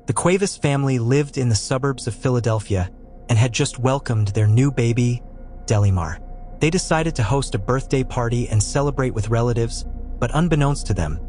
The Cuevas family lived in the suburbs of Philadelphia and had just welcomed their new baby, Delimar. They decided to host a birthday party and celebrate with relatives, but unbeknownst to them,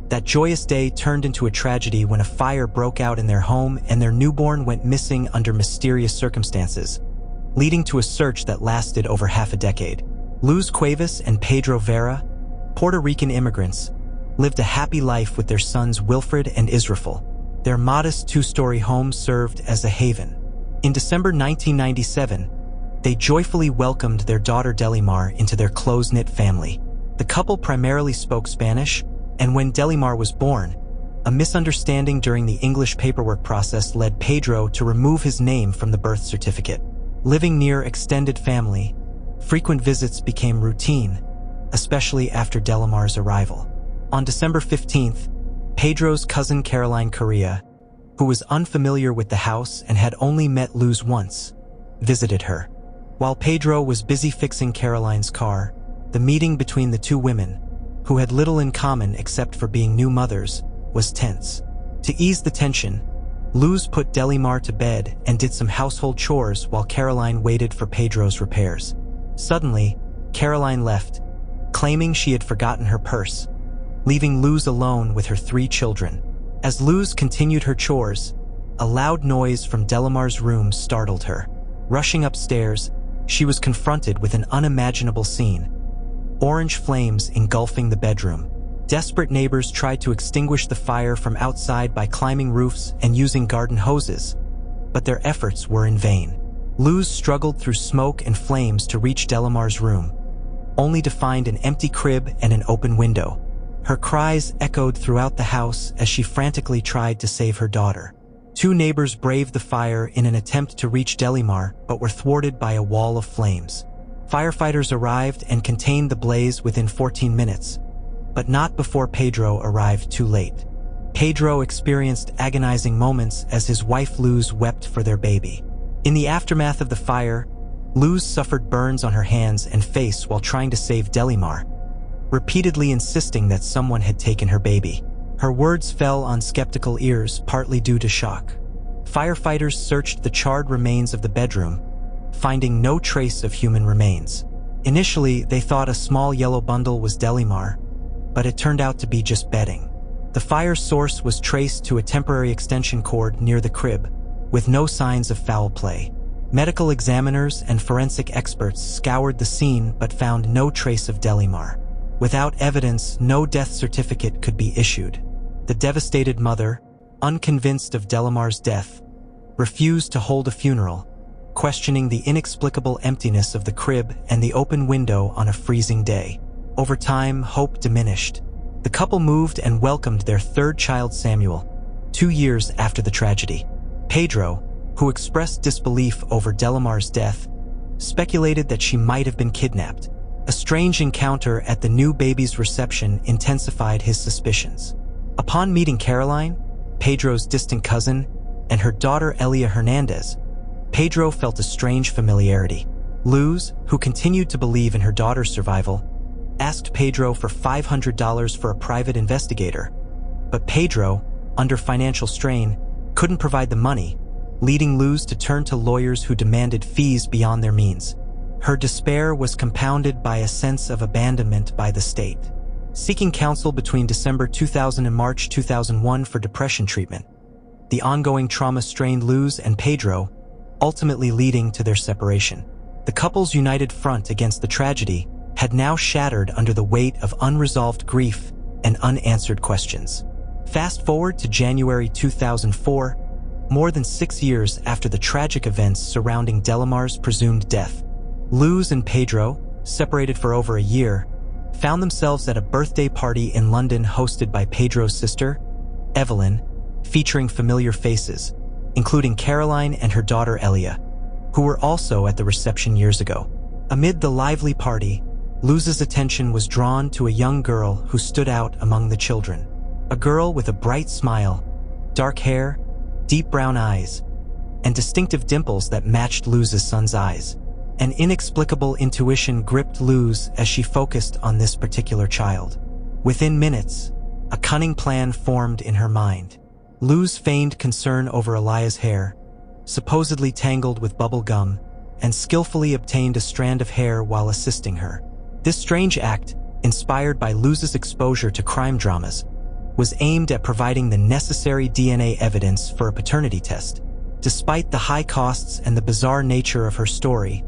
that joyous day turned into a tragedy when a fire broke out in their home and their newborn went missing under mysterious circumstances, leading to a search that lasted over half a decade. Luz Cuevas and Pedro Vera, Puerto Rican immigrants, lived a happy life with their sons Wilfred and Israfel. Their modest two-story home served as a haven. In December 1997, they joyfully welcomed their daughter Delimar into their close-knit family. The couple primarily spoke Spanish, and when Delimar was born, a misunderstanding during the English paperwork process led Pedro to remove his name from the birth certificate. Living near extended family, frequent visits became routine, especially after Delimar's arrival. On December 15th, Pedro's cousin Caroline Correa, who was unfamiliar with the house and had only met Luz once, visited her. While Pedro was busy fixing Caroline's car, the meeting between the two women, who had little in common except for being new mothers, was tense. To ease the tension, Luz put Delimar to bed and did some household chores while Caroline waited for Pedro's repairs. Suddenly, Caroline left, claiming she had forgotten her purse, leaving Luz alone with her 3 children. As Luz continued her chores, a loud noise from Delimar's room startled her. Rushing upstairs, she was confronted with an unimaginable scene: orange flames engulfing the bedroom. Desperate neighbors tried to extinguish the fire from outside by climbing roofs and using garden hoses, but their efforts were in vain. Luz struggled through smoke and flames to reach Delimar's room, only to find an empty crib and an open window. Her cries echoed throughout the house as she frantically tried to save her daughter. 2 neighbors braved the fire in an attempt to reach Delimar, but were thwarted by a wall of flames. Firefighters arrived and contained the blaze within 14 minutes, but not before Pedro arrived too late. Pedro experienced agonizing moments as his wife Luz wept for their baby. In the aftermath of the fire, Luz suffered burns on her hands and face while trying to save Delimar, repeatedly insisting that someone had taken her baby. Her words fell on skeptical ears, partly due to shock. Firefighters searched the charred remains of the bedroom, finding no trace of human remains. Initially, they thought a small yellow bundle was Delimar, but it turned out to be just bedding. The fire source was traced to a temporary extension cord near the crib, with no signs of foul play. Medical examiners and forensic experts scoured the scene but found no trace of Delimar. Without evidence, no death certificate could be issued. The devastated mother, unconvinced of Delimar's death, refused to hold a funeral, questioning the inexplicable emptiness of the crib and the open window on a freezing day. Over time, hope diminished. The couple moved and welcomed their 3rd child, Samuel, 2 years after the tragedy. Pedro, who expressed disbelief over Delimar's death, speculated that she might have been kidnapped. A strange encounter at the new baby's reception intensified his suspicions. Upon meeting Caroline, Pedro's distant cousin, and her daughter Elia Hernandez, Pedro felt a strange familiarity. Luz, who continued to believe in her daughter's survival, asked Pedro for $500 for a private investigator, but Pedro, under financial strain, couldn't provide the money, leading Luz to turn to lawyers who demanded fees beyond their means. Her despair was compounded by a sense of abandonment by the state. Seeking counsel between December 2000 and March 2001 for depression treatment, the ongoing trauma strained Luz and Pedro, ultimately leading to their separation. The couple's united front against the tragedy had now shattered under the weight of unresolved grief and unanswered questions. Fast forward to January 2004, more than 6 years after the tragic events surrounding Delimar's presumed death. Luz and Pedro, separated for over a year, found themselves at a birthday party in London hosted by Pedro's sister, Evelyn, featuring familiar faces, including Caroline and her daughter Elia, who were also at the reception years ago. Amid the lively party, Luz's attention was drawn to a young girl who stood out among the children. A girl with a bright smile, dark hair, deep brown eyes, and distinctive dimples that matched Luz's son's eyes. An inexplicable intuition gripped Luz as she focused on this particular child. Within minutes, a cunning plan formed in her mind. Luz feigned concern over Elia's hair, supposedly tangled with bubble gum, and skillfully obtained a strand of hair while assisting her. This strange act, inspired by Luz's exposure to crime dramas, was aimed at providing the necessary DNA evidence for a paternity test. Despite the high costs and the bizarre nature of her story,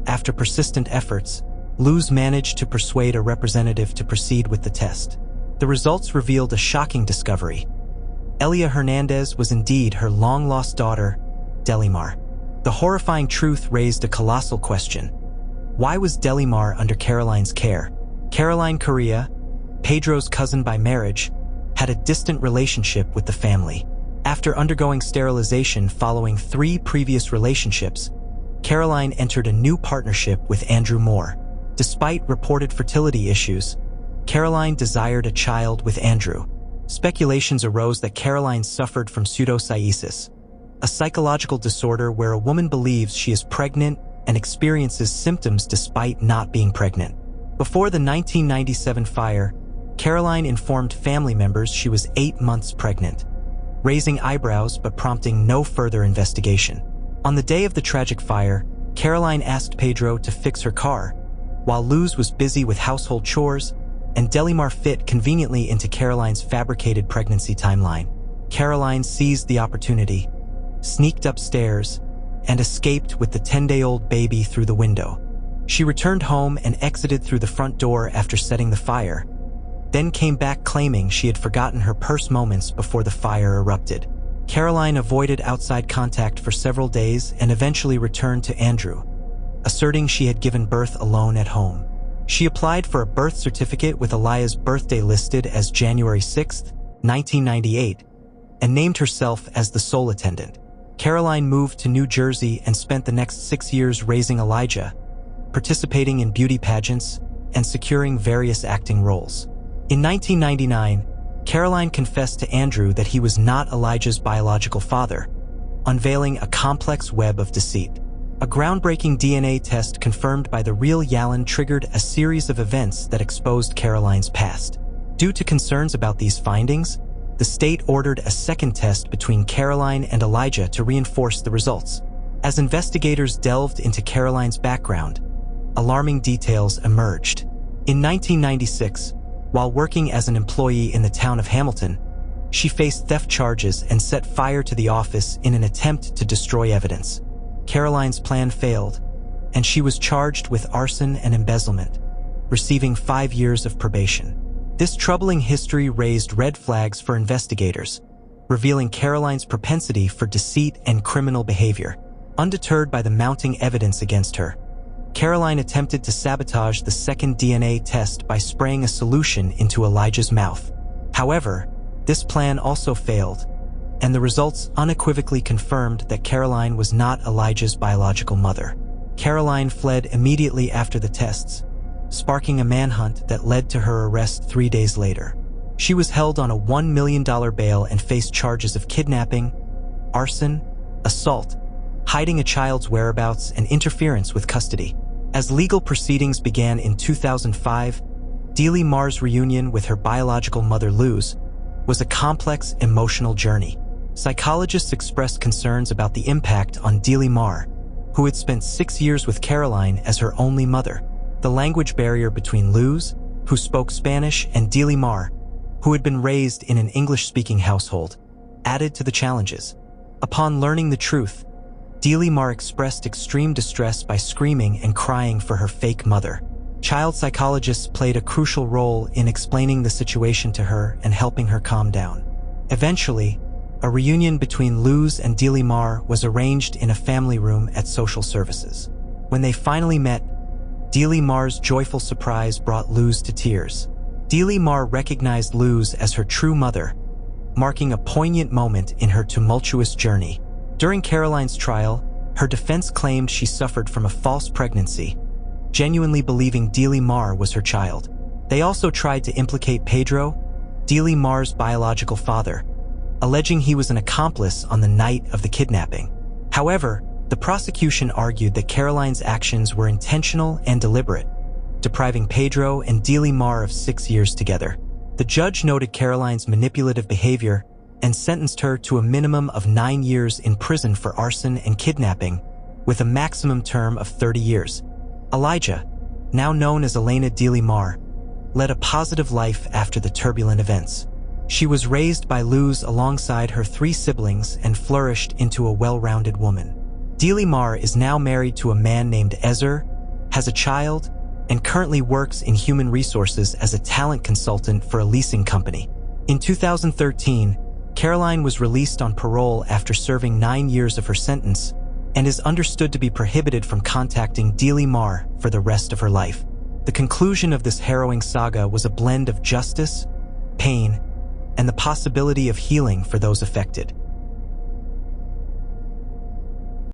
after persistent efforts, Luz managed to persuade a representative to proceed with the test. The results revealed a shocking discovery. Elia Hernandez was indeed her long-lost daughter, Delimar. The horrifying truth raised a colossal question. Why was Delimar under Caroline's care? Caroline Correa, Pedro's cousin by marriage, had a distant relationship with the family. After undergoing sterilization following 3 previous relationships, Caroline entered a new partnership with Andrew Moore. Despite reported fertility issues, Caroline desired a child with Andrew. Speculations arose that Caroline suffered from pseudocyesis, a psychological disorder where a woman believes she is pregnant and experiences symptoms despite not being pregnant. Before the 1997 fire, Caroline informed family members she was 8 months pregnant, raising eyebrows but prompting no further investigation. On the day of the tragic fire, Caroline asked Pedro to fix her car, while Luz was busy with household chores, and Delimar fit conveniently into Caroline's fabricated pregnancy timeline. Caroline seized the opportunity, sneaked upstairs, and escaped with the 10-day-old baby through the window. She returned home and exited through the front door after setting the fire, then came back claiming she had forgotten her purse moments before the fire erupted. Caroline avoided outside contact for several days and eventually returned to Andrew, asserting she had given birth alone at home. She applied for a birth certificate with Elia's birthday listed as January 6, 1998, and named herself as the sole attendant. Caroline moved to New Jersey and spent the next 6 years raising Elijah, participating in beauty pageants, and securing various acting roles. In 1999, Caroline confessed to Andrew that he was not Elijah's biological father, unveiling a complex web of deceit. A groundbreaking DNA test confirmed by the real Yalin triggered a series of events that exposed Caroline's past. Due to concerns about these findings, the state ordered a second test between Caroline and Elijah to reinforce the results. As investigators delved into Caroline's background, alarming details emerged. In 1996, while working as an employee in the town of Hamilton, she faced theft charges and set fire to the office in an attempt to destroy evidence. Caroline's plan failed, and she was charged with arson and embezzlement, receiving 5 years of probation. This troubling history raised red flags for investigators, revealing Caroline's propensity for deceit and criminal behavior. Undeterred by the mounting evidence against her, Caroline attempted to sabotage the second DNA test by spraying a solution into Elijah's mouth. However, this plan also failed, and the results unequivocally confirmed that Caroline was not Elijah's biological mother. Caroline fled immediately after the tests, sparking a manhunt that led to her arrest 3 days later. She was held on a $1 million bail and faced charges of kidnapping, arson, assault, hiding a child's whereabouts, and interference with custody. As legal proceedings began in 2005, Delimar's reunion with her biological mother Luz was a complex emotional journey. Psychologists expressed concerns about the impact on Delimar, who had spent 6 years with Caroline as her only mother. The language barrier between Luz, who spoke Spanish, and Delimar, who had been raised in an English-speaking household, added to the challenges. Upon learning the truth, Delimar expressed extreme distress by screaming and crying for her fake mother. Child psychologists played a crucial role in explaining the situation to her and helping her calm down. Eventually, a reunion between Luz and Delimar was arranged in a family room at social services. When they finally met, Delimar's joyful surprise brought Luz to tears. Delimar recognized Luz as her true mother, marking a poignant moment in her tumultuous journey. During Caroline's trial, her defense claimed she suffered from a false pregnancy, genuinely believing Delimar was her child. They also tried to implicate Pedro, Delimar's biological father, alleging he was an accomplice on the night of the kidnapping. However, the prosecution argued that Caroline's actions were intentional and deliberate, depriving Pedro and Delimar of 6 years together. The judge noted Caroline's manipulative behavior and sentenced her to a minimum of 9 years in prison for arson and kidnapping, with a maximum term of 30 years. Elijah, now known as Elena Delimar, led a positive life after the turbulent events. She was raised by Luz alongside her 3 siblings and flourished into a well-rounded woman. Delimar is now married to a man named Ezer, has a child, and currently works in human resources as a talent consultant for a leasing company. In 2013, Caroline was released on parole after serving 9 years of her sentence and is understood to be prohibited from contacting Delimar for the rest of her life. The conclusion of this harrowing saga was a blend of justice, pain, and the possibility of healing for those affected.